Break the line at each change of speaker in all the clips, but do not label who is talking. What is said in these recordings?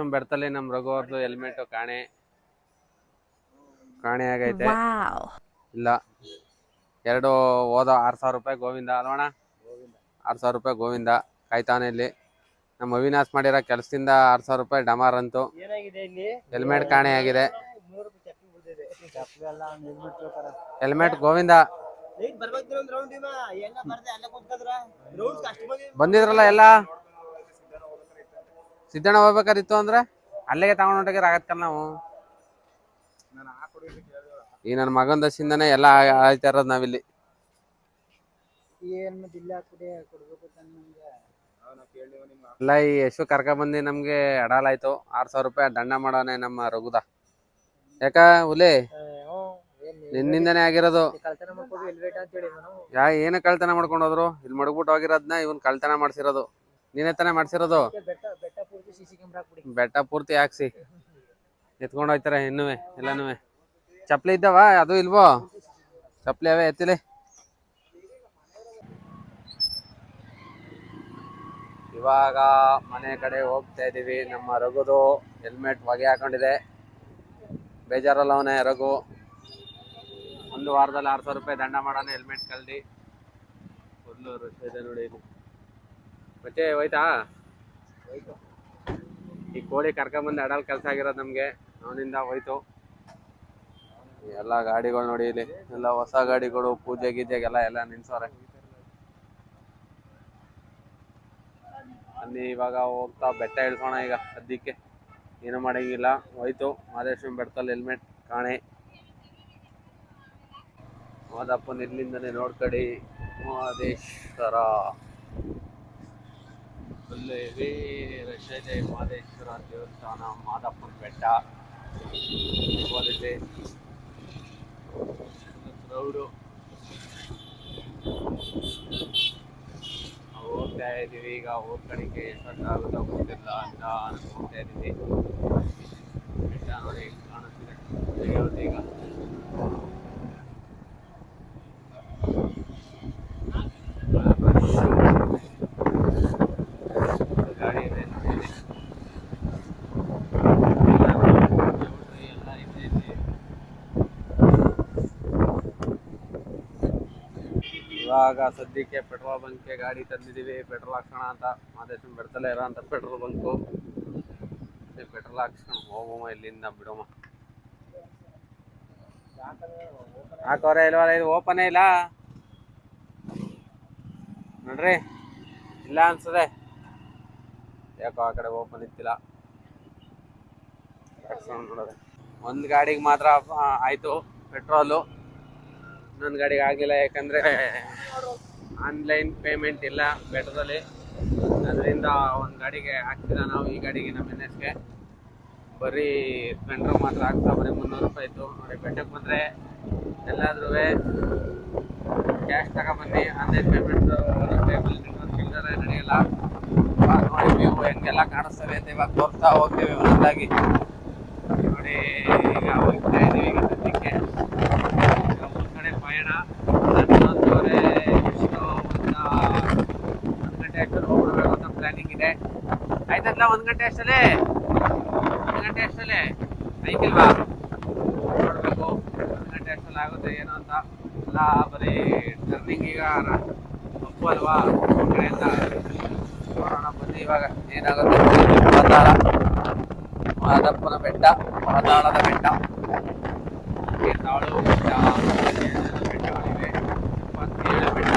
ಮಾದೇಶ್ವರಂ ಬೆಡ್ತಲ್ಲಿ ನಮ್ಮ ರಘು ಅವ್ರದ್ದು ಹೆಲ್ಮೆಟ್ ಕಾಣೆ ಆಗೈತೆ. ಇಲ್ಲ ಎರಡು ಹೋದ 6,000 ರೂಪಾಯಿ ಗೋವಿಂದ ಅಲ್ವಣ. 6,000 ರೂಪಾಯಿ ಗೋವಿಂದ ಕಾಯ್ತಾನೆ ಇಲ್ಲಿ. ನಮ್ಮ ಅವಿನಾಶ್ ಮಾಡಿರೋ ಕೆಲಸದಿಂದ 6,000 ರೂಪಾಯಿ ಡಮಾರ್ ಅಂತು. ಹೆಲ್ಮೆಟ್ ಕಾಣೆ ಆಗಿದೆ. ಹೆಲ್ಮೆಟ್ ಗೋವಿಂದ ಬಂದಿದ್ರಲ್ಲ ಎಲ್ಲ ಸಿದ್ದಣ್ಣ ಹೋಗ್ಬೇಕಾದಿತ್ತು ಅಂದ್ರೆ ಅಲ್ಲಿಗೆ ತಗೊಂಡ್ ಹೊಂಟೋಗಿರ ಆಗತ್ತಲ್ಲ ನಾವು. ಈ ನನ್ನ ಮಗನ ದಶಿಂದನೇ ಎಲ್ಲ ಆಯ್ತಾ ಇರೋದು ನಾವಿಲ್ಲಿ. ಎಲ್ಲ ಈ ಯಶು ಕರ್ಕ ಬಂದು ನಮ್ಗೆ ಅಡಾಲಾಯ್ತು. 6,000 ರೂಪಾಯಿ ದಂಡ ಮಾಡೋನೆ ನಮ್ಮ ರಘುದ. ಯಾಕ ಹುಲಿ ನಿನ್ನಿಂದನೇ ಆಗಿರೋದು. ಏನು ಕಳ್ತನ ಮಾಡ್ಕೊಂಡು ಹೋದ್ರು? ಇಲ್ಲಿ ಮಡಗ್ಬಿಟ್ಟು ಹೋಗಿರೋದ್ನ ಇವನ್ ಕಳ್ತನ ಮಾಡ್ಸಿರೋದು. ನೀನೇ ತಾನೇ ಮಾಡ್ಸಿರೋದು. ಬೆಟ್ಟ ಪೂರ್ತಿ ಹಾಕ್ಸಿ ಎತ್ಕೊಂಡು ಹೋಯ್ತಾರೆ ಇನ್ನುವೆ ಎಲ್ಲಾನು. ಚಪ್ಲಿ ಇದ್ದಾವ? ಅದು ಇಲ್ವೋ ಚಪ್ಲಿ? ಅವೇ ಎತ್ತಿಲಿ. ಇವಾಗ ಮನೆ ಕಡೆ ಹೋಗ್ತಾ ಇದೀವಿ. ನಮ್ಮ ರಘುದು ಹೆಲ್ಮೆಟ್ ಹೊಗೆ ಹಾಕೊಂಡಿದೆ. ಬೇಜಾರಲ್ಲ ಅವನೇ ರಘು. ಒಂದು ವಾರದಲ್ಲಿ 6,000 ರೂಪಾಯಿ ದಂಡ ಮಾಡೋಣ ಹೆಲ್ಮೆಟ್ ಕಲ್ದಿ. ಫುಲ್ಲು ರಶ್ ಇದೆ ನೋಡಿ. ಮತ್ತೆ ಹೋಯ್ತಾ? ಈ ಕೋಳಿ ಕರ್ಕೊಂಬಂದು ಅಡಲ್ ಕೆಲಸ ಆಗಿರೋದು ನಮ್ಗೆ. ಅವನಿಂದ ಹೋಯ್ತು. ಎಲ್ಲ ಗಾಡಿಗಳು ನೋಡಿ ಇಲ್ಲಿ ಎಲ್ಲ ಹೊಸ ಗಾಡಿಗಳು. ಪೂಜೆ ಗೀಜೆಗೆಲ್ಲ ಎಲ್ಲ ನಿಲ್ಸವ್ರೆ. ಅಲ್ಲಿ ಇವಾಗ ಹೋಗ್ತಾ ಬೆಟ್ಟ ಇಳ್ಸೋಣ ಈಗ. ಸದ್ಯಕ್ಕೆ ಏನು ಮಾಡಂಗಿಲ್ಲ. ಹೋಯ್ತು ಮಾದೇಶ್ವರಂ ಬೆಟ್ಟದಲ್ಲಿ ಹೆಲ್ಮೆಟ್ ಕಾಣೆ. ಮಾದಪ್ಪನ ಇಲ್ಲಿಂದನೇ ನೋಡ್ಕಡಿ. ಮಾದೇಶ್ವರ ಅಲ್ಲೇ ರಶ್ ಇದೆ. ಮಾದೇಶ್ವರ ದೇವಸ್ಥಾನ, ಮಾದಪ್ಪನ ಬೆಟ್ಟ ಹೋಲಿದೆ. ಕ್ರೌಡು ಹೋಗ್ತಾ ಇದೀವಿ ಈಗ. ಹೋಗ್ಕಣಿಕೆ ಎಷ್ಟೊತ್ತಾಗುತ್ತೋ ಗೊತ್ತಿಲ್ಲ ಅಂತ ಹೋಗ್ತಾ ಇದೀವಿ. ಬೆಟ್ಟ ನೋಡಿ ಕಾಣಿಸ್ತಿದೆ ಈಗ. ಗಾಡಿ ಇದೆ ನೋಡಿ. ಇವಾಗ ಸದ್ಯಕ್ಕೆ ಪೆಟ್ರೋಲ್ ಬಂಕ್ಗೆ ಗಾಡಿ ತಂದಿದ್ದೀವಿ. ಪೆಟ್ರೋಲ್ ಹಾಕ್ಸೋಣ ಅಂತ. ಮಾದೇಶ್ವರಂ ಬೆಡ್ತಲೇ ಇರೋ ಅಂತ ಪೆಟ್ರೋಲ್ ಬಂಕು. ಪೆಟ್ರೋಲ್ ಹಾಕ್ಸ್ಕೊಂಡು ಹೋಗೋಮ ಇಲ್ಲಿಂದ ಬಿಡೋಮ. ಹಾಕೋರೆ ಇಲ್ವಲ್ಲ? ಇದು ಓಪನೇ ಇಲ್ಲ ನೋಡ್ರಿ. ಇಲ್ಲ ಅನ್ಸದೆ ಯಾಕೋ ಆ ಕಡೆ ಓಪನ್ ಇತ್ತಿಲ್ಲ. ನೋಡೋದೆ ಒಂದು ಗಾಡಿಗೆ ಮಾತ್ರ ಆಯ್ತು ಪೆಟ್ರೋಲು. ಇನ್ನೊಂದು ಗಾಡಿಗೆ ಆಗಿಲ್ಲ. ಯಾಕಂದ್ರೆ ಆನ್ಲೈನ್ ಪೇಮೆಂಟ್ ಇಲ್ಲ ಬೆಟ್ಟದಲ್ಲಿ. ಅದರಿಂದ ಒಂದು ಗಾಡಿಗೆ ಹಾಕ್ತಿಲ್ಲ ನಾವು. ಈ ಗಾಡಿಗೆ ನಮ್ಮ NSಗೆ ಬರೀ ಸ್ಪ್ಲೆಂಡರ್ ಮಾತ್ರ ಹಾಕ್ತಾ. ಬರೀ 300 ರೂಪಾಯಿ ಇತ್ತು ನೋಡಿ. ಬೆಟ್ಟಕ್ಕೆ ಬಂದರೆ ಎಲ್ಲಾದ್ರೂ ಕ್ಯಾಶ್ ತಗೊಬನ್ನಿ. ಆನ್ಲೈನ್ ಪೇಮೆಂಟ್ ಚಿಲ್ಲರೆ ನಡೆಯಲ್ಲ ನೋಡಿ. ನೀವು ಹೆಂಗೆಲ್ಲ ಕಾಣಿಸ್ತವೆ ಅಂತ ಇವಾಗ ತೋರಿಸ್ತಾ ಹೋಗ್ತೇವೆ ಒಂದಾಗಿ ನೋಡಿ. ಈಗ ಹೋಗ್ತಾ ಇದ್ದೀವಿ ಈಗ ಸದ್ಯಕ್ಕೆ. ಕಡೆ ಪಯಣ 11:30 ಎಷ್ಟು ಒಂದು 1 ಗಂಟೆ ಅಷ್ಟಲ್ಲಿ ಹೋಗ್ಬಿಡ್ಬೇಕು ಅಂತ ಪ್ಲಾನಿಂಗ್ ಇದೆ. ಆಯ್ತಲ್ಲ? 1 ಗಂಟೆ ಅಷ್ಟಲ್ಲೇ 1 ಗಂಟೆ ಅಷ್ಟಲ್ಲೇ ಐತಿಲ್ವಾ? ನೋಡ್ಬೇಕು 1 ಗಂಟೆ ಅಷ್ಟಲ್ಲಿ ಆಗುತ್ತೆ ಏನೋ ಅಂತ. ಎಲ್ಲ ಬರೀ ಟರ್ನಿಂಗ್ ಈಗ ತಪ್ಪು ಅಲ್ವಾ ಕಡೆಯಿಂದ. ನೋಡೋಣ ಬನ್ನಿ ಇವಾಗ ಏನಾಗುತ್ತೆ. ಪಾತಾಳ ಮಾದಪ್ಪನ ಬೆಟ್ಟ, ಪಾತಾಳದ ಬೆಟ್ಟ, ತಾಳು ಬೆಟ್ಟ, ಬೆಟ್ಟಗಳಿವೆ, 27 ಬೆಟ್ಟ.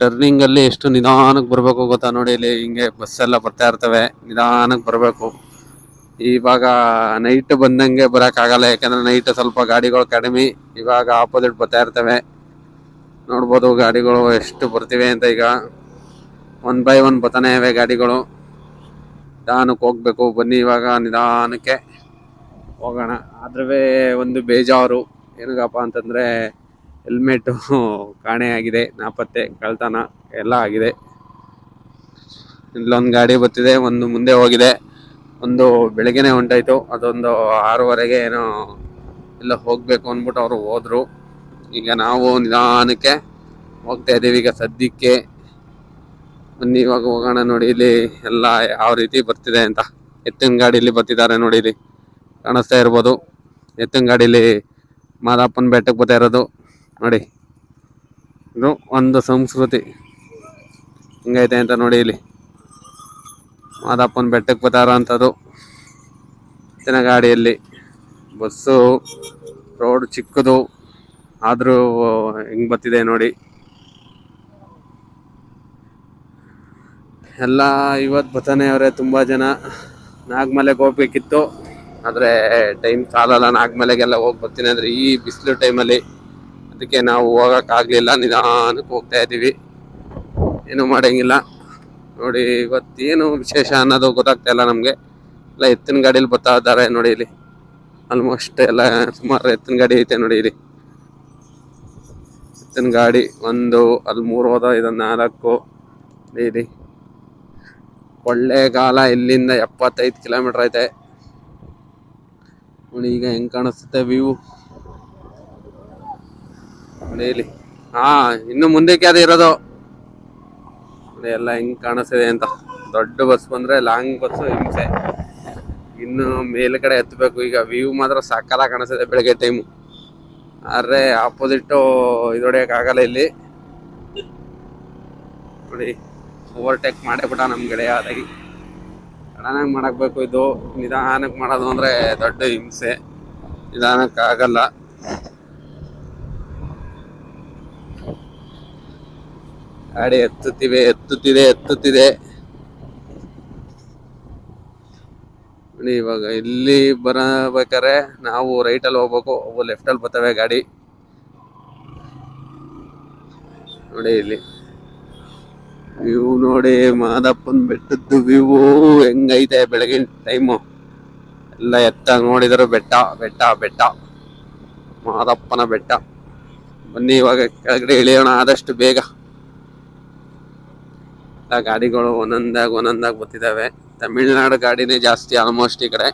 ಟರ್ನಿಂಗ್ ಅಲ್ಲಿ ಎಷ್ಟು ನಿಧಾನಕ್ಕೆ ಬರಬೇಕು ಗೊತ್ತಾ ನೋಡಿ. ಇಲ್ಲಿ ಹಿಂಗೆ ಬಸ್ ಎಲ್ಲ ಬರ್ತಾ ಇರ್ತವೆ, ನಿಧಾನಕ್ಕೆ ಬರಬೇಕು. ಇವಾಗ ನೈಟ್ ಬಂದಂಗೆ ಬರೋಕ್ಕಾಗಲ್ಲ. ಯಾಕಂದ್ರೆ ನೈಟ್ ಸ್ವಲ್ಪ ಗಾಡಿಗಳು ಕಡಿಮೆ. ಇವಾಗ ಆಪೋಸಿಟ್ ಬರ್ತಾ ಇರ್ತವೆ ನೋಡ್ಬೋದು ಗಾಡಿಗಳು ಎಷ್ಟು ಬರ್ತಿವೆ ಅಂತ. ಈಗ 1 by 1 ಬರ್ತಾನೆ ಇವೆ ಗಾಡಿಗಳು. ನಿಧಾನಕ್ಕೆ ಹೋಗ್ಬೇಕು. ಬನ್ನಿ ಇವಾಗ ನಿಧಾನಕ್ಕೆ ಹೋಗೋಣ. ಆದ್ರೆ ಒಂದು ಬೇಜಾರು ಏನಗಪ್ಪ ಅಂತಂದ್ರೆ ಹೆಲ್ಮೆಟ್ ಕಾಣೆ ಆಗಿದೆ, ನಾಪತ್ತೆ, ಕಳ್ತನ ಎಲ್ಲ ಆಗಿದೆ. ಇಲ್ಲೊಂದು ಗಾಡಿ ಬರ್ತಿದೆ, ಒಂದು ಮುಂದೆ ಹೋಗಿದೆ, ಒಂದು ಬೆಳಗ್ಗೆನೆ ಹೊಂಟಾಯ್ತು. ಅದೊಂದು 6:30ಗೆ ಏನೋ ಎಲ್ಲ ಹೋಗ್ಬೇಕು ಅಂದ್ಬಿಟ್ಟು ಅವರು ಹೋದ್ರು. ಈಗ ನಾವು ನಿಧಾನಕ್ಕೆ ಹೋಗ್ತಾ ಇದ್ದೀವಿ. ಈಗ ಸದ್ಯಕ್ಕೆ ಬನ್ನಿ ಇವಾಗ ಹೋಗೋಣ. ನೋಡಿ ಇಲ್ಲಿ ಎಲ್ಲ ಯಾವ ರೀತಿ ಬರ್ತಿದೆ ಅಂತ. ಎತ್ತಿನ ಗಾಡಿಲಿ ಬರ್ತಿದ್ದಾರೆ ನೋಡಿ, ಇಲ್ಲಿ ಕಾಣಿಸ್ತಾ ಇರ್ಬೋದು. ಎತ್ತಿನ ಗಾಡಿಲಿ ಮಾದಪ್ಪನ ಬೆಟ್ಟಕ್ಕೆ ಬರ್ತಾ ಇರೋದು ನೋಡಿ. ಇದು ಒಂದು ಸಂಸ್ಕೃತಿ ಹಿಂಗೈತೆ ಅಂತ ನೋಡಿ. ಇಲ್ಲಿ ಮಾದಪ್ಪನ ಬೆಟ್ಟಕ್ಕೆ ಬರ್ತಾ ಇರೋ ಅಂಥದ್ದು ಎತ್ತಿನ ಗಾಡಿಯಲ್ಲಿ. ಬಸ್ಸು ರೋಡ್ ಚಿಕ್ಕದು ಆದರೂ ಹೆಂಗ್ ಬರ್ತಿದೆ ನೋಡಿ. ಎಲ್ಲ ಇವತ್ತು ಬರ್ತಾನೆ ಅವರೇ ತುಂಬ ಜನ. ನಾಗಮಲೆಗೆ ಹೋಗ್ಬೇಕಿತ್ತು, ಆದರೆ ಟೈಮ್ ಸಾಲಲ್ಲ. ನಾಗಮಲೆಗೆಲ್ಲ ಹೋಗಿ ಬರ್ತೀನಿ ಅಂದರೆ ಈ ಬಿಸಿಲು ಟೈಮಲ್ಲಿ, ಅದಕ್ಕೆ ನಾವು ಹೋಗೋಕ್ಕಾಗಲಿಲ್ಲ. ನಿಧಾನಕ್ಕೆ ಹೋಗ್ತಾ ಇದ್ದೀವಿ, ಏನೂ ಮಾಡೋಂಗಿಲ್ಲ. ನೋಡಿ ಇವತ್ತೇನು ವಿಶೇಷ ಅನ್ನೋದು ಗೊತ್ತಾಗ್ತಾ ಇಲ್ಲ ನಮಗೆ. ಎಲ್ಲ ಎತ್ತಿನ ಗಾಡೀಲಿ ಬರ್ತಾ ಇದ್ದಾರೆ ನೋಡಿ. ಇಲ್ಲಿ ಆಲ್ಮೋಸ್ಟ್ ಎಲ್ಲ ಸುಮಾರು ಎತ್ತಿನ ಗಾಡಿ ಐತೆ ನೋಡಿ. ಇಲ್ಲಿ ಎತ್ತಿನ ಗಾಡಿ ಒಂದು, ಅಲ್ಲಿ 3 ಹೋದ, ಇದೊಂದು 4 ಇಲ್ಲಿ. ಕೊಳ್ಳೇಗಾಲ ಇಲ್ಲಿಂದ 75 ಕಿಲೋಮೀಟರ್ ಐತೆ ನೋಡಿ. ಈಗ ಹೆಂಗ್ ಕಾಣಿಸುತ್ತೆ ವ್ಯೂ ನೋಡಿ ಇಲ್ಲಿ. ಇನ್ನು ಮುಂದಕ್ಕೆ ಅದು ಇರೋದು ನೋಡಿ, ಎಲ್ಲ ಹೆಂಗ್ ಕಾಣಿಸ್ತಿದೆ ಅಂತ. ದೊಡ್ಡ ಬಸ್ ಬಂದ್ರೆ ಲಾಂಗ್ ಬಸ್ಸು ಹಿಂಸೆ, ಇನ್ನು ಮೇಲ್ಗಡೆ ಎತ್ತಬೇಕು. ಈಗ ವ್ಯೂ ಮಾತ್ರ ಸಕ್ಕಲ ಕಾಣಿಸ್ತಿದೆ ಬೆಳಗ್ಗೆ ಟೈಮು. ಆದರೆ ಆಪೋಸಿಟ್ಟು ಇದೊಡೆಯೋಕ್ಕಾಗಲ್ಲ ಇಲ್ಲಿ ನೋಡಿ. ಓವರ್ಟೇಕ್ ಮಾಡೇ ಬಿಟ್ಟ ನಮ್ಮ ಗೆಳೆಯ. ಅದಾಗಿ ಸಡನ್ನಾಗಿ ಮಾಡಬೇಕು. ಇದು ನಿಧಾನಕ್ಕೆ ಮಾಡೋದು ಅಂದರೆ ದೊಡ್ಡ ಹಿಂಸೆ, ನಿಧಾನಕ್ಕಾಗಲ್ಲ. ಗಾಡಿ ಎತ್ತುತ್ತಿದೆ ನೋಡಿ. ಇವಾಗ ಇಲ್ಲಿ ಬರಬೇಕಾರೆ ನಾವು ರೈಟಲ್ಲಿ ಹೋಗ್ಬೇಕು, ಅವು ಲೆಫ್ಟಲ್ಲಿ ಬರ್ತವೆ ಗಾಡಿ ನೋಡಿ. ಇಲ್ಲಿ ವ್ಯೂ ನೋಡಿ, ಮಾದಪ್ಪನ ಬೆಟ್ಟದ್ದು ವ್ಯೂ ಹೆಂಗೈತೆ ಬೆಳಗಿನ ಟೈಮು. ಎಲ್ಲ ಎತ್ತಾಗ ನೋಡಿದ್ರು ಬೆಟ್ಟ ಬೆಟ್ಟ ಬೆಟ್ಟ, ಮಾದಪ್ಪನ ಬೆಟ್ಟ. ಬನ್ನಿ ಇವಾಗ ಕೆಳಗಡೆ ಇಳಿಯೋಣ ಆದಷ್ಟು ಬೇಗ. ಎಲ್ಲ ಗಾಡಿಗಳು ಒಂದೊಂದಾಗಿ ಬರ್ತಿದ್ದಾವೆ. ತಮಿಳ್ನಾಡು ಗಾಡಿನೇ ಜಾಸ್ತಿ ಆಲ್ಮೋಸ್ಟ್ ಈ ಕಡೆ.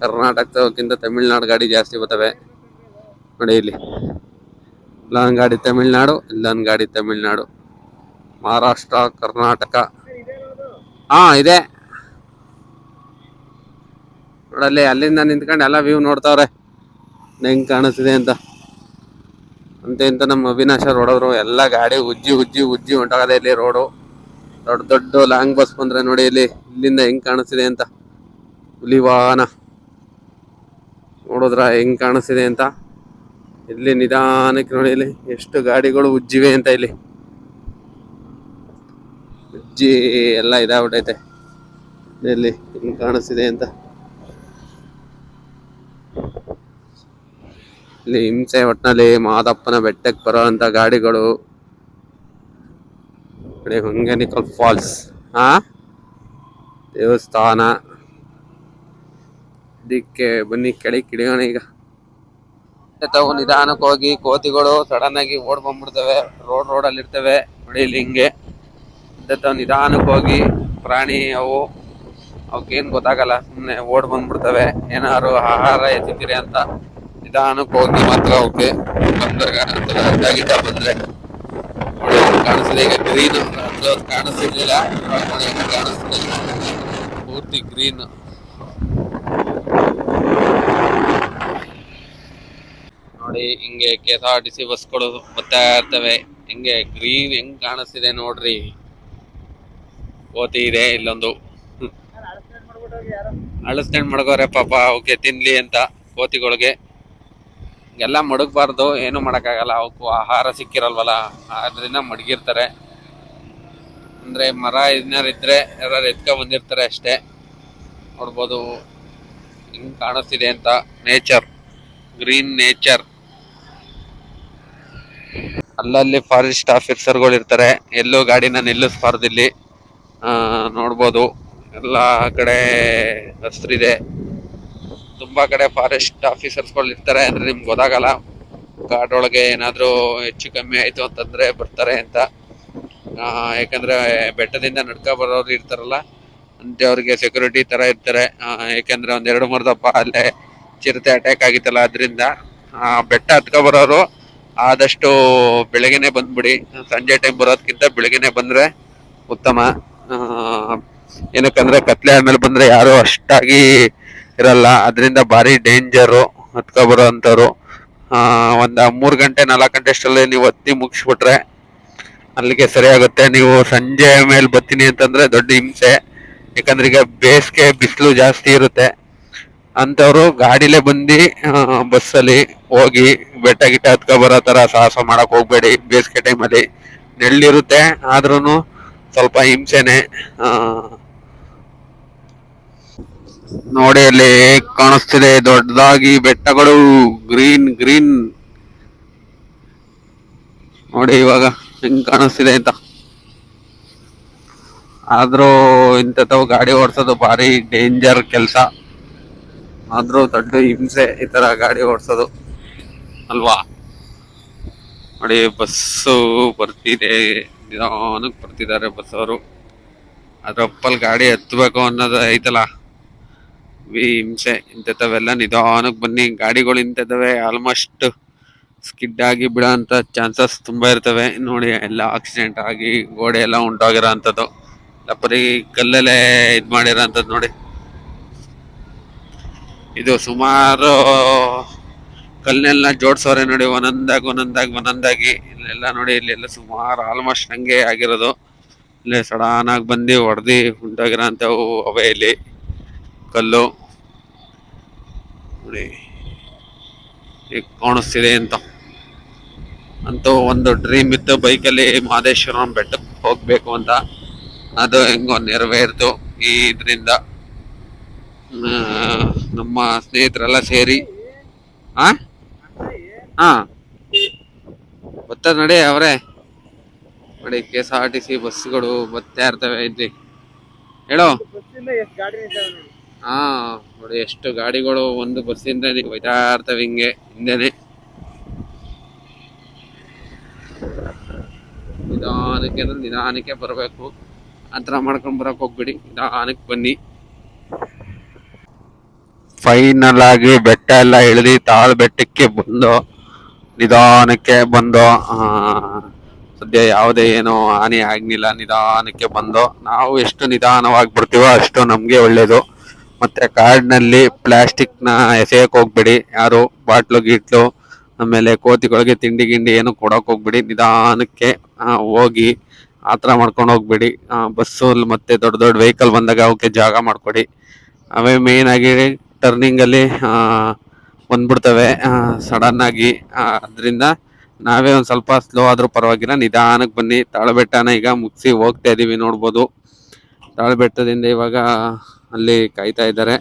ಕರ್ನಾಟಕಕ್ಕಿಂತ ತಮಿಳ್ನಾಡು ಗಾಡಿ ಜಾಸ್ತಿ ಬರ್ತವೆ ನೋಡಿ. ಇಲ್ಲಿ ಇಲ್ಲೊಂದು ಗಾಡಿ ತಮಿಳ್ನಾಡು, ಇಲ್ಲೊಂದು ಗಾಡಿ ತಮಿಳ್ನಾಡು, ಮಹಾರಾಷ್ಟ್ರ, ಕರ್ನಾಟಕ. ಇದೆ ನೋಡಲ್ಲಿ. ಅಲ್ಲಿಂದ ನಿಂತ್ಕೊಂಡು ಎಲ್ಲ ವ್ಯೂ ನೋಡ್ತಾವ್ರೆ ಹೆಂಗ್ ಕಾಣಿಸ್ತಿದೆ ಅಂತ. ಅಂತ ನಮ್ಮ ಅವಿನಾಶ ರೋಡವರು ಎಲ್ಲ ಗಾಡಿ ಉಜ್ಜಿ ಹೊಂಟಾಗದೆ ಇಲ್ಲಿ ರೋಡು. ದೊಡ್ಡ ಲಾಂಗ್ ಬಸ್ ಬಂದ್ರೆ ನೋಡಿ ಇಲ್ಲಿ, ಇಲ್ಲಿಂದ ಹೆಂಗ್ ಕಾಣಿಸ್ತಿದೆ ಅಂತ. ಹುಲಿವಾಹನ ನೋಡಿದ್ರ ಹೆಂಗ್ ಕಾಣಿಸ್ತಿದೆ ಅಂತ. ಇಲ್ಲಿ ನಿಧಾನಕ್ಕೆ ನೋಡಿ, ಇಲ್ಲಿ ಎಷ್ಟು ಗಾಡಿಗಳು ಉಜ್ಜಿವೆ ಅಂತ. ಇಲ್ಲಿ ಉಜ್ಜಿ ಎಲ್ಲ ಇದಾಗ್ಬಿಟ್ಟೈತೆ. ಇಲ್ಲಿ ಹೆಂಗ್ ಕಾಣಿಸ್ತಿದೆ ಅಂತ. ಇಲ್ಲಿ ಹಿಂಸೆ ಒಟ್ಟಿನಲ್ಲಿ. ಮಾದಪ್ಪನ ಬೆಟ್ಟಕ್ಕೆ ಬರೋ ಅಂತ ಗಾಡಿಗಳು. ಹೊಂಗೇನಕಲ್ ಫಾಲ್ಸ್, ದೇವಸ್ಥಾನ. ಇದಕ್ಕೆ ಬನ್ನಿ ಕೆಳಗೆ ಕಿಡಿಯೋಣ ಈಗ. ನಿಧಾನಕ್ಕೆ ಹೋಗಿ ಕೋತಿಗಳು ಸಡನ್ ಆಗಿ ಓಡ್ ಬಂದ್ಬಿಡ್ತವೆ. ರೋಡಲ್ಲಿ ಇರ್ತವೆ ನೋಡಿ. ಇಲ್ಲಿ ಹಿಂಗೆ ನಿಧಾನಕ್ಕೆ ಹೋಗಿ, ಪ್ರಾಣಿ ಅವಕ್ಕೇನು ಗೊತ್ತಾಗಲ್ಲ, ಸುಮ್ಮನೆ ಓಡ್ ಬಂದ್ಬಿಡ್ತವೆ. ಏನಾದ್ರು ಆಹಾರ ಎತ್ತಿದ್ದೀರಿ ಅಂತ ನಿಧಾನಕ್ಕೆ ಹೋಗಿ ಮಾತ್ರ ಅವಕ್ಕೆ ಬಂದ್ರೆ ಕಾಣಿಸ್ತಿದೆ. ಈಗ ಗ್ರೀನ್ ಕಾಣಿಸ್ತಿರ್ಲಿಲ್ಲ, ಕಾಣಿಸ್ತಿದೆ ಪೂರ್ತಿ ಗ್ರೀನ್. ನೋಡಿ ಹಿಂಗೆ KSRTC ಬಸ್ಗಳು ಬರ್ತಾ ಇರ್ತವೆ. ಹಿಂಗೆ ಗ್ರೀನ್ ಹೆಂಗ್ ಕಾಣಿಸ್ತಿದೆ ನೋಡ್ರಿ. ಕೋತಿ ಇದೆ ಇಲ್ಲೊಂದು, ಅಳಸ್ಟೆಂಡ್ ಮಡಗೋರೆ ಪಾಪ ಅವಕ್ಕೆ ತಿನ್ಲಿ ಅಂತ. ಕೋತಿಗಳಿಗೆ ಎಲ್ಲ ಮಡಗಬಾರ್ದು, ಏನು ಮಾಡೋಕ್ಕಾಗಲ್ಲ. ಅವಕ್ಕೂ ಆಹಾರ ಸಿಕ್ಕಿರಲ್ವಲ್ಲ, ಅದರಿಂದ ಮಡಗಿರ್ತಾರೆ. ಅಂದರೆ ಮರ ಇದ್ರೆ ಯಾರು ಎತ್ಕೊ ಬಂದಿರ್ತಾರೆ ಅಷ್ಟೇ. ನೋಡ್ಬೋದು ಹಿಂಗ್ ಕಾಣಿಸ್ತಿದೆ ಅಂತ. Nature, green nature. ಅಲ್ಲಲ್ಲಿ ಫಾರೆಸ್ಟ್ ಆಫೀಸರ್ಗಳು ಇರ್ತಾರೆ, ಎಲ್ಲೂ ಗಾಡಿನ ನಿಲ್ಲಿಸ್ಬಾರ್ದು ಇಲ್ಲಿ. ನೋಡ್ಬೋದು ಎಲ್ಲ ಕಡೆ ಹಸ್ರಿದೆ. ತುಂಬಾ ಕಡೆ ಫಾರೆಸ್ಟ್ ಆಫೀಸರ್ಸ್ಗಳು ಇರ್ತಾರೆ, ಅಂದ್ರೆ ನಿಮ್ಗೆ ಗೊತ್ತಾಗಲ್ಲ. ಕಾಡೊಳಗೆ ಏನಾದ್ರೂ ಹೆಚ್ಚು ಕಮ್ಮಿ ಆಯ್ತು ಅಂತಂದ್ರೆ ಬರ್ತಾರೆ ಅಂತ. ಯಾಕಂದ್ರೆ ಬೆಟ್ಟದಿಂದ ನಡ್ಕ ಬರೋರು ಇರ್ತಾರಲ್ಲ ಅಂತ ಅವ್ರಿಗೆ ಸೆಕ್ಯೂರಿಟಿ ತರ ಇರ್ತಾರೆ. ಯಾಕಂದ್ರೆ ಒಂದ್ 2-3 ದಪ್ಪ ಅಲ್ಲೇ ಚಿರತೆ ಅಟ್ಯಾಕ್ ಆಗಿತ್ತಲ್ಲ, ಅದರಿಂದ ಬೆಟ್ಟ ಹತ್ಕ ಬರೋರು ಆದಷ್ಟು ಬೆಳಗ್ಗೆನೆ ಬಂದ್ಬಿಡಿ. ಸಂಜೆ ಟೈಮ್ ಬರೋದ್ಕಿಂತ ಬೆಳಗ್ಗೆನೆ ಬಂದ್ರೆ ಉತ್ತಮ. ಏನಕ್ಕಂದ್ರೆ ಕತ್ಲೆ ಆದ್ಮೇಲೆ ಬಂದ್ರೆ ಯಾರು ಅಷ್ಟಾಗಿ ಇರಲ್ಲ, ಅದರಿಂದ ಭಾರಿ ಡೇಂಜರು ಹತ್ಕೊ ಬರೋ ಅಂತವ್ರು. ಒಂದ್ 3 ಗಂಟೆ 4 ಗಂಟೆ ಅಷ್ಟರಲ್ಲಿ ನೀವು ಹತ್ತಿ ಮುಗಿಸ್ಬಿಟ್ರೆ ಅಲ್ಲಿಗೆ ಸರಿ ಆಗುತ್ತೆ. ನೀವು ಸಂಜೆ ಮೇಲೆ ಬರ್ತೀನಿ ಅಂತಂದ್ರೆ ದೊಡ್ಡ ಹಿಂಸೆ, ಯಾಕಂದ್ರೆ ಈಗ ಬೇಸಿಗೆ ಬಿಸಿಲು ಜಾಸ್ತಿ ಇರುತ್ತೆ. ಅಂತವ್ರು ಗಾಡಿಲೇ ಬಂದು ಬಸ್ಸಲ್ಲಿ ಹೋಗಿ ಬೆಟ್ಟ ಗಿಟ್ಟ ಹತ್ಕೊ ಬರೋ ತರ ಸಾಹಸ ಮಾಡಕ್ ಹೋಗ್ಬೇಡಿ. ಬೇಸಿಗೆ ಟೈಮಲ್ಲಿ ನೆಳ್ಳಿರುತ್ತೆ ಆದ್ರೂನು ಸ್ವಲ್ಪ ಹಿಂಸೆನೆ. ನೋಡಿ ಅಲ್ಲಿ ಕಾಣಿಸ್ತಿದೆ ದೊಡ್ಡದಾಗಿ ಬೆಟ್ಟಗಳು, ಗ್ರೀನ್ ಗ್ರೀನ್. ನೋಡಿ ಇವಾಗ ಹೆಂಗ್ ಕಾಣಿಸ್ತಿದೆ ಅಂತ. ಆದ್ರೂ ಇಂಥವು ಗಾಡಿ ಓಡಿಸೋದು ಭಾರಿ ಡೇಂಜರ್ ಕೆಲಸ, ಆದ್ರೂ ದೊಡ್ಡ ಹಿಂಸೆ ಈ ತರ ಗಾಡಿ ಓಡಿಸೋದು ಅಲ್ವಾ. ನೋಡಿ ಬಸ್ಸು ಬರ್ತಿದೆ, ನಿಧಾನಕ್ಕೆ ಬರ್ತಿದ್ದಾರೆ ಬಸ್ ಅವರು. ಅದ್ರಪ್ಪಲ್ ಗಾಡಿ ಹತ್ಬೇಕು ಅನ್ನೋದು ಐತಲ್ಲ, ಹಿಂಸೆ. ಇಂಥವೆಲ್ಲ ನಿಧಾನಕ್ಕೆ ಬನ್ನಿ. ಗಾಡಿಗಳು ಇಂಥದ್ದವೆ ಆಲ್ಮೋಸ್ಟ್ ಸ್ಕಿಡ್ ಆಗಿ ಬಿಡೋ ಅಂತ ಚಾನ್ಸಸ್ ತುಂಬಾ ಇರ್ತವೆ. ನೋಡಿ ಎಲ್ಲ ಆಕ್ಸಿಡೆಂಟ್ ಆಗಿ ಗೋಡೆ ಎಲ್ಲ ಉಂಟಾಗಿರೋ ಅಂಥದ್ದು, ಬರೀ ಕಲ್ಲಲ್ಲೇ ಇದ್ ಮಾಡಿರೋ ಅಂಥದ್ದು. ನೋಡಿ ಇದು ಸುಮಾರು ಕಲ್ನೆಲ್ಲ ಜೋಡ್ಸವ್ರೆ ನೋಡಿ, ಒಂದೊಂದಾಗಿ ಇಲ್ಲೆಲ್ಲ ನೋಡಿ. ಇಲ್ಲೆಲ್ಲ ಸುಮಾರು ಆಲ್ಮೋಸ್ಟ್ ಹಂಗೆ ಆಗಿರೋದು. ಇಲ್ಲೇ ಸಡನ್ ಆಗಿ ಬಂದು ಹೊಡೆದಿ ಉಂಟಾಗಿರೋ ಅಂಥವು ಅವೇ ಇಲ್ಲಿ ಕಲ್ಲು. ನೋಡಿ ಈಗ ಕಾಣಿಸ್ತಿದೆ ಅಂತ. ಅಂತೂ ಒಂದು ಡ್ರೀಮ್ ಇತ್ತು ಬೈಕಲ್ಲಿ ಮಹದೇಶ್ವರಂ ಬೆಟ್ಟಕ್ಕೆ ಹೋಗ್ಬೇಕು ಅಂತ, ಅದು ಹೆಂಗೋ ನೆರವೇರ್ತು ಈ ಇದರಿಂದ. ನಮ್ಮ ಸ್ನೇಹಿತರೆಲ್ಲ ಸೇರಿ ಬರ್ತದ ನೋಡಿ ಅವರೇ. ನೋಡಿ KSRTC ಬಸ್ಗಳು ಬರ್ತಾ ಇರ್ತವೆ ಇಲ್ಲಿ. ಹೇಳೋ ನೋಡಿ ಎಷ್ಟು ಗಾಡಿಗಳು ಒಂದು ಬಸ್ಸಿಂದ ಹೋಯ್ತಾ ಇರ್ತವೆ ಹಿಂಗೆ ಹಿಂದೆನೆ. ನಿಧಾನಕ್ಕೆ ಬರಬೇಕು, ಆತರ ಮಾಡ್ಕೊಂಡ್ ಬರಕ್ ಹೋಗ್ಬಿಡಿ, ನಿಧಾನಕ್ಕೆ ಬನ್ನಿ. ಫೈನಲ್ ಆಗಿ ಬೆಟ್ಟ ಎಲ್ಲ ಇಳಿದು ತಾಳು ಬೆಟ್ಟಕ್ಕೆ ಬಂದು ನಿಧಾನಕ್ಕೆ ಬಂದು, ಸದ್ಯ ಯಾವುದೇ ಏನೋ ಹಾನಿ ಆಗ್ಲಿಲ್ಲ. ನಿಧಾನಕ್ಕೆ ಬಂದು ನಾವು ಎಷ್ಟು ನಿಧಾನವಾಗಿ ಬರ್ತೀವೋ ಅಷ್ಟು ನಮ್ಗೆ ಒಳ್ಳೇದು. ಮತ್ತೆ ಕಾಡಿನಲ್ಲಿ ಪ್ಲಾಸ್ಟಿಕ್ ನ ಎಸೆಯಕ್ ಹೋಗ್ಬಿಡಿ ಯಾರು, ಬಾಟ್ಲು ಗೀಟ್ಲು ಆಮೇಲೆ ಕೋತಿಗಳಿಗೆ ತಿಂಡಿ ಗಿಂಡಿ ಏನು ಕೊಡಕ್ ಹೋಗ್ಬಿಡಿ. ನಿಧಾನಕ್ಕೆ ಹೋಗಿ ಆತರ ಮಾಡ್ಕೊಂಡು ಹೋಗ್ಬಿಡಿ. ಬಸ್ಸು ಮತ್ತೆ ದೊಡ್ಡ ದೊಡ್ಡ ವೆಹಿಕಲ್ ಬಂದಾಗ ಅವಕ್ಕೆ ಜಾಗ ಮಾಡ್ಕೊಡಿ. ಅವೇ ಮೇನ್ ಆಗಿ ಟರ್ನಿಂಗ್ ಅಲ್ಲಿ ಬಂದ್ಬಿಡ್ತವೆ ಸಡನ್ ಆಗಿ. ಅದರಿಂದ ನಾವೇ ಒಂದ್ ಸ್ವಲ್ಪ ಸ್ಲೋ ಆದ್ರೂ ಪರವಾಗಿಲ್ಲ, ನಿಧಾನಕ್ಕೆ ಬನ್ನಿ. ತಾಳಬೆಟ್ಟನ ಈಗ ಮುಗಿಸಿ ಹೋಗ್ತಾ ಇದೀವಿ, ನೋಡ್ಬೋದು. ತಾಳಬೆಟ್ಟದಿಂದ ಇವಾಗ ಅಲ್ಲಿ ಕಾಯ್ತಾ ಇದ್ದಾರೆ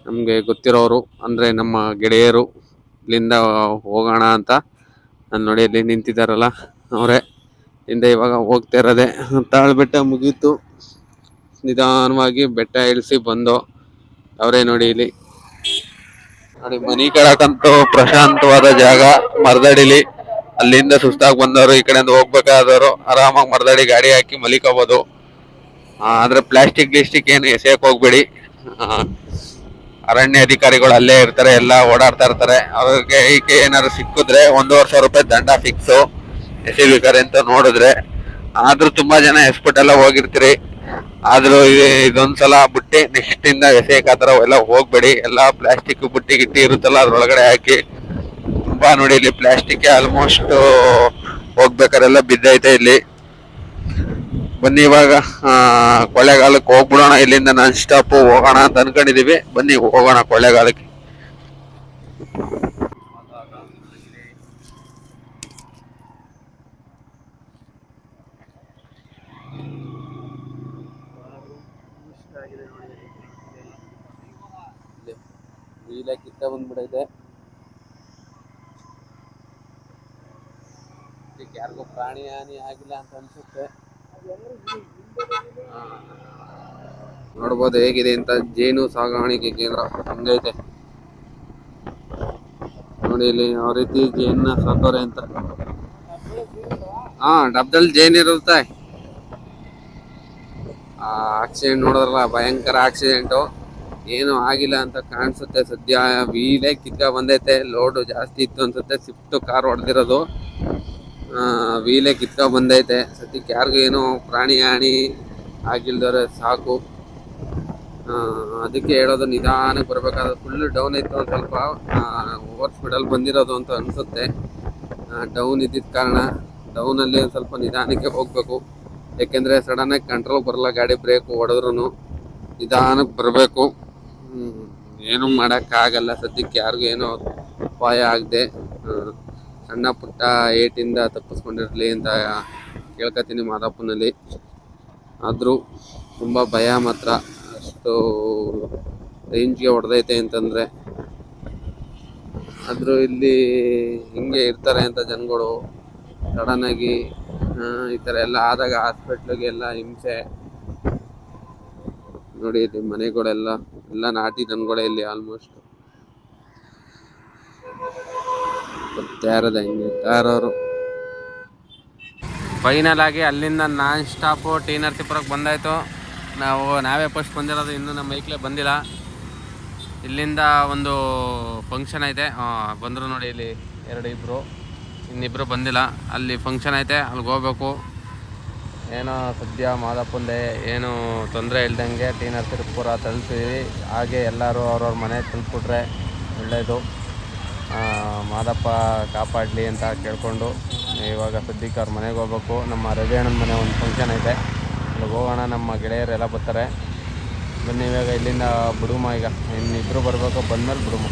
ನಮ್ಗೆ ಗೊತ್ತಿರೋರು, ಅಂದ್ರೆ ನಮ್ಮ ಗೆಳೆಯರು. ಇಲ್ಲಿಂದ ಹೋಗೋಣ ಅಂತ ನೋಡಿ ಅಲ್ಲಿ ನಿಂತಿದ್ದಾರಲ್ಲ ಅವರೇ. ಇಂದ ಇವಾಗ ಹೋಗ್ತಾ ಇರೋದೆ. ತಾಳಬೆಟ್ಟ ಮುಗೀತು, ನಿಧಾನವಾಗಿ ಬೆಟ್ಟ ಇಳಿಸಿ ಬಂದು ಅವರೇ ನೋಡಿ ಇಲ್ಲಿ. ನೋಡಿ ಮನಿ ಕಡಕಂತೂ ಪ್ರಶಾಂತವಾದ ಜಾಗ, ಮರದಡಿಲಿ. ಅಲ್ಲಿಂದ ಸುಸ್ತಾಗಿ ಬಂದವರು ಈ ಕಡೆಯಿಂದ ಹೋಗ್ಬೇಕಾದವರು ಆರಾಮಾಗಿ ಮರದಡಿ ಗಾಡಿ ಹಾಕಿ ಮಲಿಕೋಬಹುದು. ಆದ್ರೆ ಪ್ಲಾಸ್ಟಿಕ್ ಗಿಸ್ಟಿಕ್ ಏನು ಎಸೆಯಕ್ ಹೋಗ್ಬೇಡಿ. ಅರಣ್ಯ ಅಧಿಕಾರಿಗಳು ಅಲ್ಲೇ ಇರ್ತಾರೆ, ಎಲ್ಲ ಓಡಾಡ್ತಾ ಇರ್ತಾರೆ. ಅವ್ರಿಗೆ ಈಗ ಏನಾದ್ರು ಸಿಕ್ಕಿದ್ರೆ 1,500 ರೂಪಾಯಿ ದಂಡ ಫಿಕ್ಸು ಎಸಿಬೇಕಾರೆ ಅಂತ ನೋಡಿದ್ರೆ. ಆದ್ರೂ ತುಂಬಾ ಜನ ಎಸ್ಬಿಟ್ಟೆಲ್ಲ ಹೋಗಿರ್ತೀರಿ, ಆದ್ರೂ ಇದೊಂದ್ಸಲ ಬುಟ್ಟಿ ನೆಕ್ಸ್ಟ್ ಇಂದ ಎಸೆಯಕ್ ಆತರ ಎಲ್ಲ ಹೋಗ್ಬೇಡಿ. ಎಲ್ಲ ಪ್ಲಾಸ್ಟಿಕ್ ಬುಟ್ಟಿ ಗಿಟ್ಟಿ ಇರುತ್ತಲ್ಲ ಅದ್ರೊಳಗಡೆ ಹಾಕಿ. ತುಂಬಾ ನೋಡಿ ಇಲ್ಲಿ ಪ್ಲಾಸ್ಟಿಕ್ ಆಲ್ಮೋಸ್ಟ್ ಹೋಗ್ಬೇಕಾರೆಲ್ಲ ಬಿದ್ದೈತೆ ಇಲ್ಲಿ. ಬನ್ನಿ ಇವಾಗ ಕೊಳ್ಳೆಗಾಲಕ್ಕೆ ಹೋಗ್ಬಿಡೋಣ. ಇಲ್ಲಿಂದ ನಾನ್ ಸ್ಟಾಪ್ ಹೋಗೋಣ ಅಂತ ಅನ್ಕೊಂಡಿದೀವಿ. ಬನ್ನಿ ಹೋಗೋಣ ಕೊಳ್ಳೆಗಾಲಕ್ಕೆ. ಕಿತ್ತ ಬಂದ್ಬಿಡೈತೆ. ಯಾರಿಗೂ ಪ್ರಾಣಿ ಹಾನಿ ಆಗಿಲ್ಲ ಅಂತ ಅನ್ಸುತ್ತೆ. ನೋಡ್ಬೋದು ಹೇಗಿದೆ ಅಂತ. ಜೇನು ಸಾಗಾಣಿಕೆ ಕೇಂದ್ರ ಹಂಗೈತೆ ನೋಡಿ ಇಲ್ಲಿ ಯಾವ ರೀತಿ ಜೇನ್ ಸಾಕೋರೆ ಅಂತ. ಹಾ, ಡಬ್ದಲ್ಲಿ ಜೇನ್ ಇರುತ್ತೆ. ಆಕ್ಸಿಡೆಂಟ್ ನೋಡಿದ್ರಲ್ಲ, ಭಯಂಕರ ಆಕ್ಸಿಡೆಂಟು. ಏನು ಆಗಿಲ್ಲ ಅಂತ ಕಾಣಿಸುತ್ತೆ. ಸದ್ಯ ವೀಲೇ ಕಿತ್ಕ ಬಂದೈತೆ. ಲೋಡು ಜಾಸ್ತಿ ಇತ್ತು ಅನ್ಸುತ್ತೆ. ಸ್ವಿಫ್ಟ್ ಕಾರ್ ಹೊಡೆದಿರೋದು, ವೀಲೇ ಕಿತ್ಕ ಬಂದೈತೆ. ಸದ್ಯಕ್ಕೆ ಯಾರಿಗೂ ಏನು ಪ್ರಾಣಿ ಹಾನಿ ಆಗಿಲ್ದವ್ರೆ ಸಾಕು. ಅದಕ್ಕೆ ಹೇಳೋದು, ನಿಧಾನಕ್ಕೆ ಬರಬೇಕಾದ್ರೆ. ಫುಲ್ ಡೌನ್ ಇತ್ತು, ಒಂದು ಸ್ವಲ್ಪ ಓವರ್ ಸ್ಪೀಡಲ್ಲಿ ಬಂದಿರೋದು ಅಂತ ಅನಿಸುತ್ತೆ. ಡೌನ್ ಇದ್ದಿದ್ದ ಕಾರಣ ಡೌನಲ್ಲಿ ಒಂದು ಸ್ವಲ್ಪ ನಿಧಾನಕ್ಕೆ ಹೋಗಬೇಕು. ಯಾಕೆಂದರೆ ಸಡನ್ನಾಗಿ ಕಂಟ್ರೋಲ್ ಬರಲ್ಲ ಗಾಡಿ. ಬ್ರೇಕು ಹೊಡೆದ್ರೂ ನಿಧಾನಕ್ಕೆ ಬರಬೇಕು. ಏನೂ ಮಾಡೋಕ್ಕಾಗಲ್ಲ. ಸದ್ಯಕ್ಕೆ ಯಾರಿಗೂ ಏನೋ ಅಪಾಯ ಆಗದೆ ಸಣ್ಣ ಪುಟ್ಟ ಏಟಿಂದ ತಪ್ಪಿಸ್ಕೊಂಡಿರಲಿ ಅಂತ ಕೇಳ್ಕೊತೀನಿ ಮಾದಪ್ಪನಲ್ಲಿ. ಆದರೂ ತುಂಬ ಭಯ ಮಾತ್ರ. ಅಷ್ಟು ರೇಂಜ್ಗೆ ಹೊಡೆದೈತೆ ಅಂತಂದರೆ. ಆದರೂ ಇಲ್ಲಿ ಹಿಂಗೆ ಇರ್ತಾರೆ ಅಂತ ಜನಗಳು. ಸಡನ್ನಾಗಿ ಈ ಥರ ಎಲ್ಲ ಆದಾಗ ಹಾಸ್ಪಿಟ್ಲಿಗೆಲ್ಲ ಹಿಂಸೆ. ನೋಡಿ ಇಲ್ಲಿ ಮನೆಗಳೆಲ್ಲ ನಾಟಿ ದನಗಳೇ ಇಲ್ಲಿ ಆಲ್ಮೋಸ್ಟ್. ಯಾರದ ಹಿಂಗೆ ಕಾರವರು. ಫೈನಲ್ ಆಗಿ ಅಲ್ಲಿಂದ ನಾನ್ ಸ್ಟಾಪು ಟಿ ನರಸೀಪುರಕ್ಕೆ ಬಂದಾಯಿತು. ನಾವೇ ಫಸ್ಟ್ ಬಂದಿರೋದು, ಇನ್ನೂ ನಮ್ಮ ಬೈಕ್ಲೇ ಬಂದಿಲ್ಲ. ಇಲ್ಲಿಂದ ಒಂದು ಫಂಕ್ಷನ್ ಐತೆ, ಬಂದರು ನೋಡಿ ಇಲ್ಲಿ ಇನ್ನಿಬ್ಬರು ಬಂದಿಲ್ಲ. ಅಲ್ಲಿ ಫಂಕ್ಷನ್ ಐತೆ, ಅಲ್ಲಿಗೆ ಹೋಗ್ಬೇಕು. ಏನೋ ಸದ್ಯ ಮಾದಪ್ಪಂದೆ ಏನು ತೊಂದರೆ ಇಲ್ದಂಗೆ ಟಿ ನರಸೀಪುರ ತಲುಪಿದ್ವಿ. ಹಾಗೆ ಎಲ್ಲರೂ ಅವ್ರವ್ರ ಮನೆ ತಲುಪಿಬಿಟ್ರೆ ಒಳ್ಳೆಯದು. ಮಾದಪ್ಪ ಕಾಪಾಡಲಿ ಅಂತ ಕೇಳಿಕೊಂಡು ಇವಾಗ ಸದ್ಯಕ್ಕೆ ಅವ್ರ ಮನೆಗೆ ಹೋಗ್ಬೇಕು. ನಮ್ಮ ರಜೆಣ್ಣನ ಮನೆ ಒಂದು ಫಂಕ್ಷನ್ ಐತೆ, ಅಲ್ಲಿಗೆ ಹೋಗೋಣ. ನಮ್ಮ ಗೆಳೆಯರೆಲ್ಲ ಬರ್ತಾರೆ. ಬನ್ನಿ ಇವಾಗ ಇಲ್ಲಿಂದ ಬಿಡುಮ. ಈಗ ಇನ್ನಿಬ್ಬರು ಬರಬೇಕು, ಬಂದಮೇಲೆ ಬಿಡುಮ.